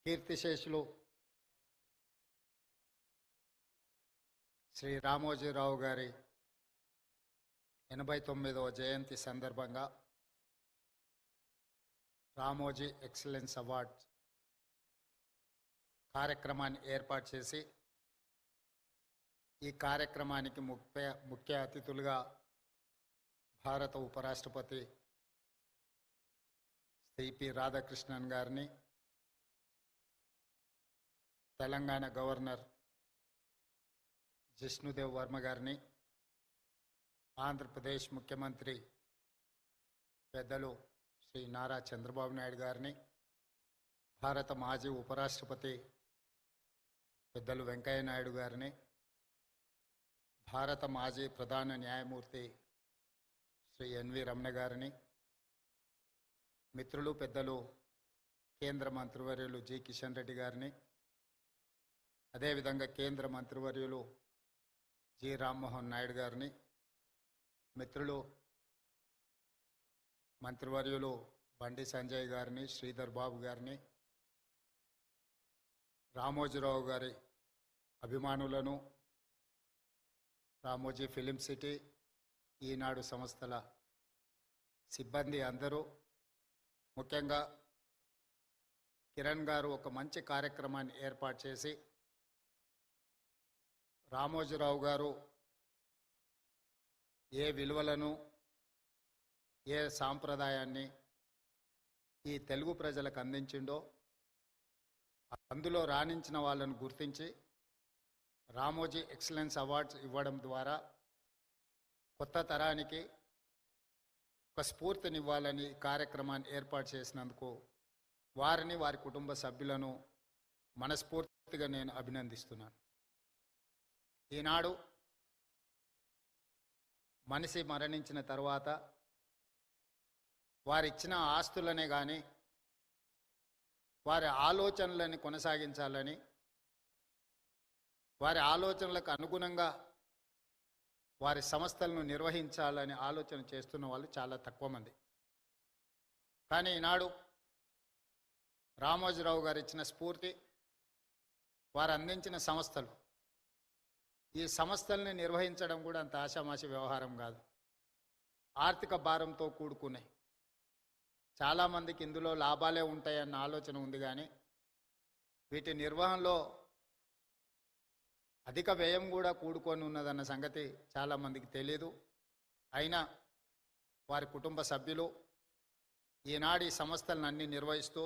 కీర్తిశేషులు శ్రీ రామోజీరావు గారి 89వ జయంతి సందర్భంగా రామోజీ ఎక్సలెన్స్ అవార్డ్ కార్యక్రమాన్ని ఏర్పాటు చేసి ఈ కార్యక్రమానికి ముఖ్య అతిథులుగా భారత ఉపరాష్ట్రపతి శ్రీ రాధాకృష్ణన్ గారిని, తెలంగాణ గవర్నర్ జిష్ణుదేవ్ వర్మ గారిని, ఆంధ్రప్రదేశ్ ముఖ్యమంత్రి పెద్దలు శ్రీ నారా చంద్రబాబు నాయుడు గారిని, భారత మాజీ ఉపరాష్ట్రపతి పెద్దలు వెంకయ్య నాయుడు గారిని, భారత మాజీ ప్రధాన న్యాయమూర్తి శ్రీ ఎన్వి రమణ గారిని, మిత్రులు పెద్దలు కేంద్ర మంత్రివర్యులు జి కిషన్ రెడ్డి గారిని, అదేవిధంగా కేంద్ర మంత్రివర్యులు జి రామ్మోహన్ నాయుడు గారిని, మిత్రులు మంత్రివర్యులు బండి సంజయ్ గారిని, శ్రీధర్ బాబు గారిని, రామోజీరావు గారి అభిమానులను, రామోజీ ఫిలిం సిటీ, ఈనాడు సంస్థల సిబ్బంది అందరూ, ముఖ్యంగా కిరణ్ గారు ఒక మంచి కార్యక్రమాన్ని ఏర్పాటు చేసి రామోజీరావు గారు ఏ విలువలను, ఏ సాంప్రదాయాన్ని ఈ తెలుగు ప్రజలకు అందించిండో అందులో రాణించిన వాళ్ళను గుర్తించి రామోజీ ఎక్సలెన్స్ అవార్డ్స్ ఇవ్వడం ద్వారా కొత్త తరానికి ఒక స్ఫూర్తినివ్వాలని కార్యక్రమాన్ని ఏర్పాటు చేసినందుకు వారిని, వారి కుటుంబ సభ్యులను మనస్ఫూర్తిగా నేను అభినందిస్తున్నాను. ఈనాడు మనిషి మరణించిన తర్వాత వారిచ్చిన ఆస్తులనే కానీ వారి ఆలోచనలని కొనసాగించాలని, వారి ఆలోచనలకు అనుగుణంగా వారి సంస్థలను నిర్వహించాలని ఆలోచన చేస్తున్న వాళ్ళు చాలా తక్కువ మంది. కానీ ఈనాడు రామోజీరావు గారు ఇచ్చిన స్ఫూర్తి, వారు అందించిన సంస్థలు, ఈ సంస్థల్ని నిర్వహించడం కూడా అంత ఆషామాషి వ్యవహారం కాదు. ఆర్థిక భారంతో కూడుకున్నాయి. చాలామందికి ఇందులో లాభాలే ఉంటాయన్న ఆలోచన ఉంది, కానీ వీటి నిర్వహణలో అధిక వ్యయం కూడా కూడుకొని ఉన్నదన్న సంగతి చాలామందికి తెలియదు. అయినా వారి కుటుంబ సభ్యులు ఈనాడు ఈ సంస్థలను అన్నీ నిర్వహిస్తూ